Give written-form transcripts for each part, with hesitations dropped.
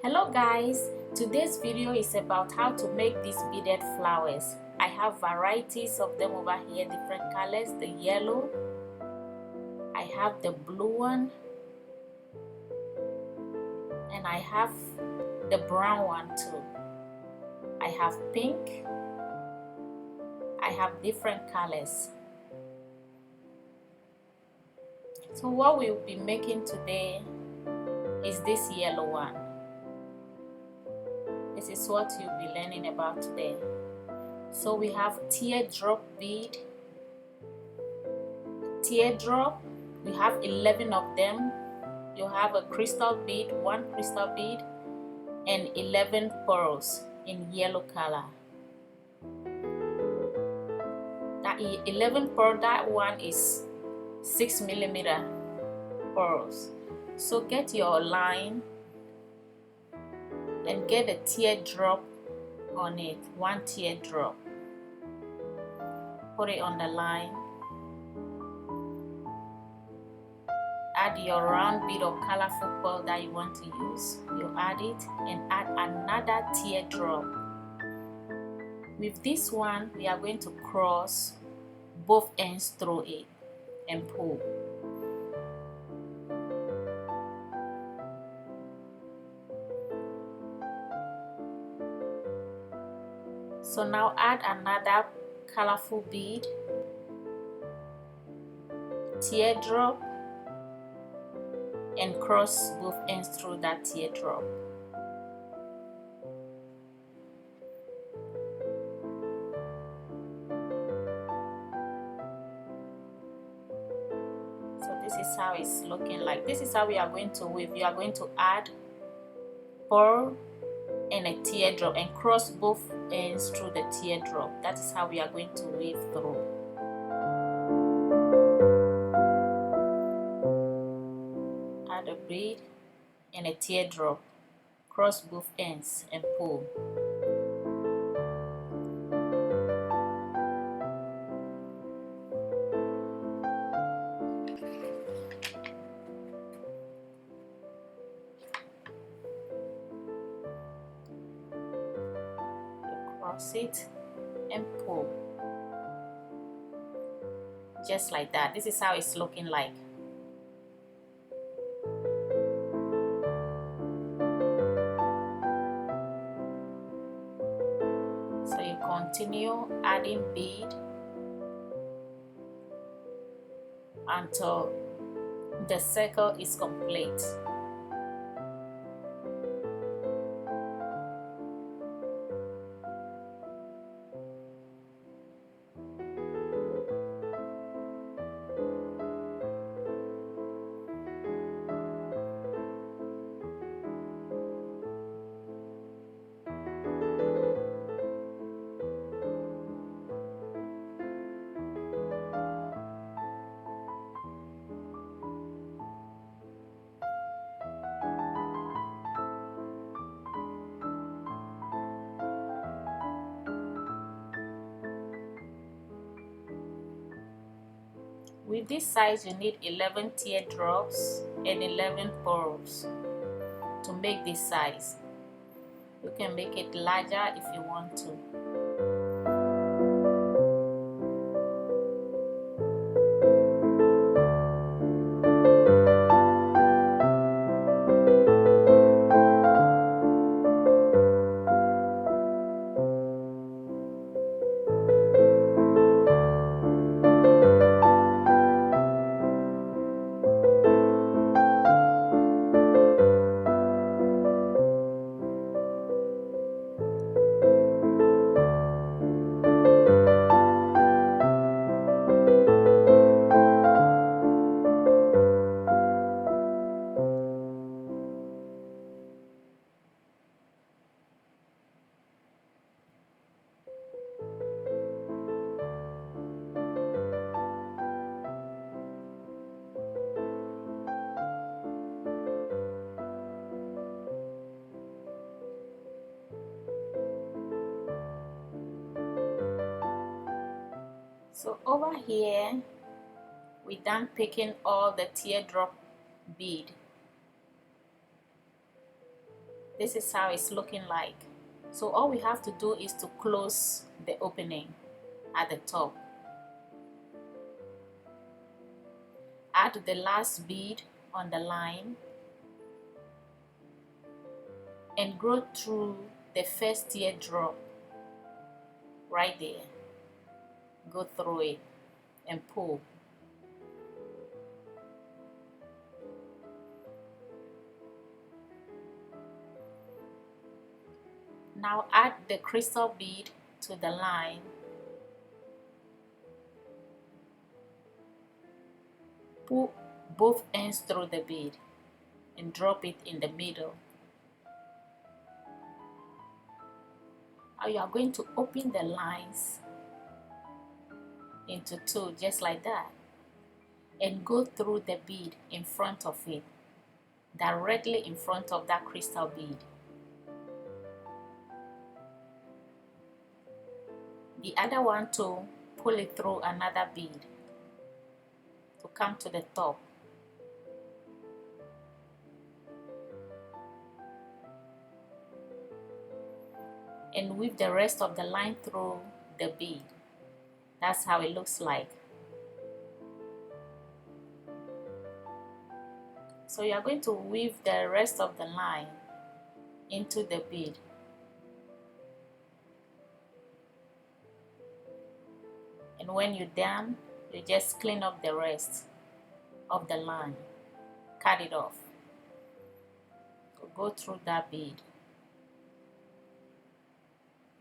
Hello guys, today's video is about how to make these beaded flowers. I have varieties of them over here, different colors. The yellow, I have the blue one, and I have the brown one too. I have pink, I have different colors. So what we'll be making today is this yellow one. This is what you'll be learning about today. So we have teardrop bead. Teardrop, we have 11 of them. You have a crystal bead, one crystal bead, and 11 pearls in yellow color. That 11 pearl, that one is 6mm pearls. So get your line and get a teardrop on it, one teardrop. Put it on the line. Add your round bead of colorful pearl that you want to use. You add it and add another teardrop. With this one, we are going to cross both ends through it and pull. So now add another colorful bead, teardrop, and cross both ends through that teardrop. So this is how it's looking like. This is how we are going to weave. You are going to add pearl and a teardrop and cross both ends through the teardrop. That is how we are going to weave through. Add a bead and a teardrop, cross both ends and pull. Cross it and pull, just like that. This is how it's looking like. So you continue adding bead until the circle is complete. With this size, you need 11 teardrops and 11 pearls to make this size. You can make it larger if you want to. So over here, we're done picking all the teardrop bead. This is how it's looking like. So all we have to do is to close the opening at the top. Add the last bead on the line and go through the first teardrop right there. Go through it and pull. Now add the crystal bead to the line. Pull both ends through the bead and drop it in the middle. Now you are going to open the lines into two just like that and go through the bead in front of it, directly in front of that crystal bead. The other one too, pull it through another bead to come to the top. And weave the rest of the line through the bead. That's how it looks like. So you are going to weave the rest of the line into the bead. And when you're done, you just clean up the rest of the line. Cut it off. So go through that bead.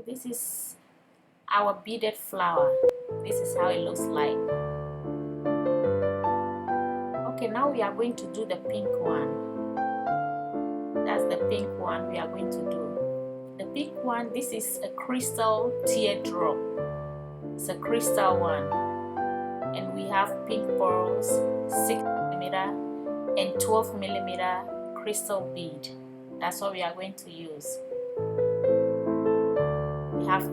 This is our beaded flower. This is how it looks like. Okay, now we are going to do the pink one. That's the pink one we are going to do. The pink one, this is a crystal teardrop. It's a crystal one. And we have pink pearls, 6mm and 12mm crystal bead. That's what we are going to use. We have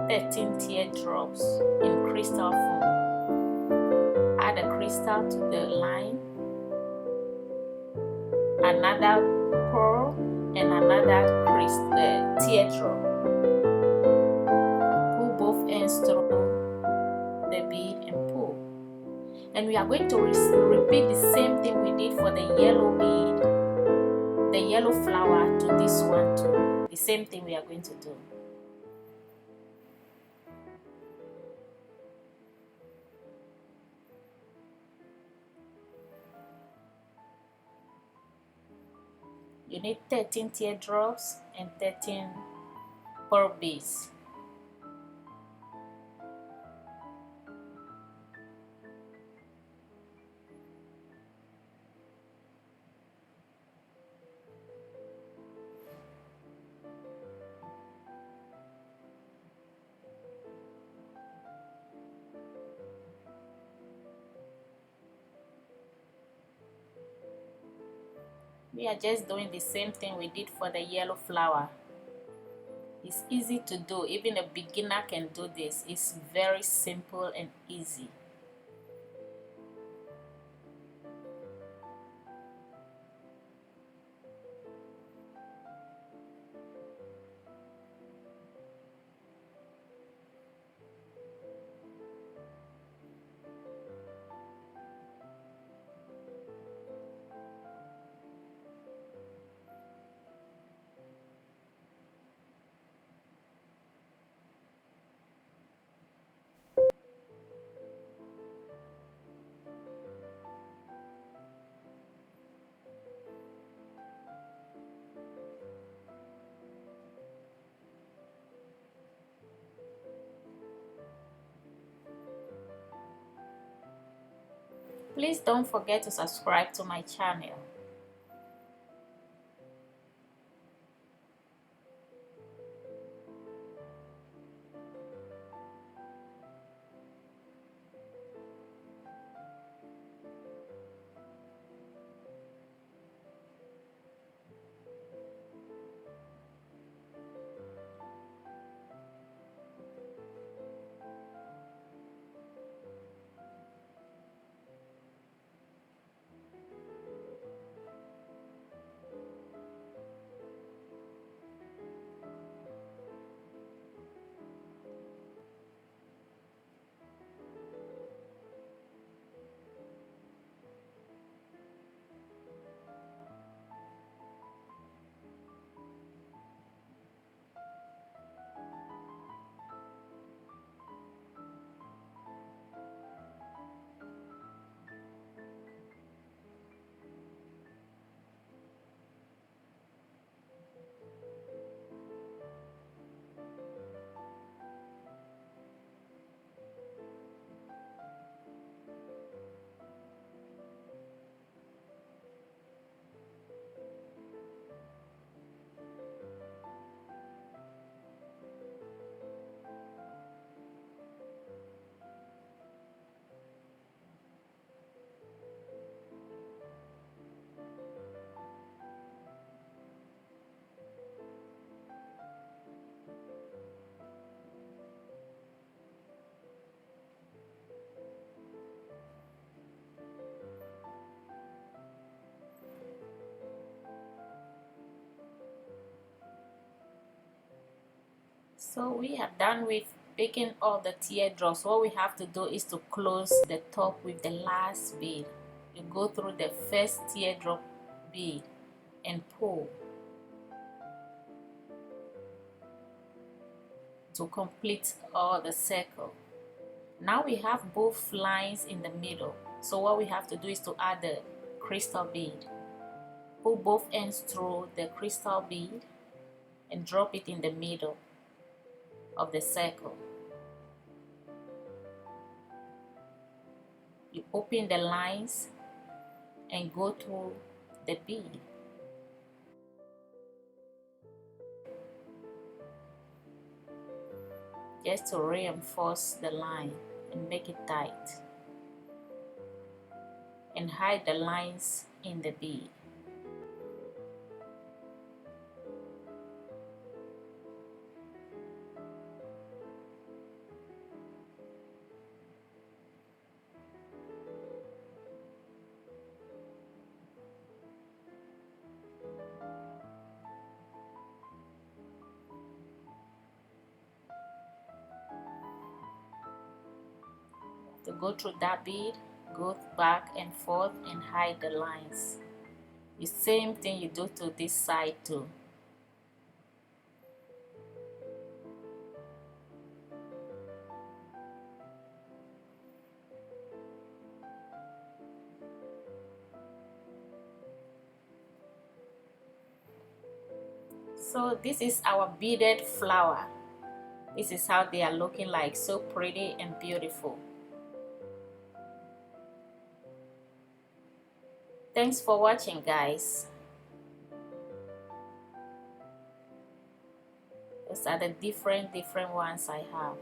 13 teardrops in crystal form. Add a crystal to the line, another pearl and another teardrop. Pull both ends through the bead and pull. And we are going to repeat the same thing we did for the yellow bead, the yellow flower, to this one too. The same thing we are going to do. You need 13 teardrops and 13 pearl beads. We are just doing the same thing we did for the yellow flower. It's easy to do. Even a beginner can do this. It's very simple and easy. Please don't forget to subscribe to my channel. So we are done with making all the teardrops. What we have to do is to close the top with the last bead. You go through the first teardrop bead and pull to complete all the circle. Now we have both lines in the middle. So what we have to do is to add the crystal bead. Pull both ends through the crystal bead and drop it in the middle of the circle. You open the lines and go through the bead. Just to reinforce the line and make it tight. And hide the lines in the bead. To go through that bead, go back and forth and hide the lines. The same thing you do to this side too. So this is our beaded flower. This is how they are looking like, so pretty and beautiful. Thanks for watching, guys. Those are the different ones I have.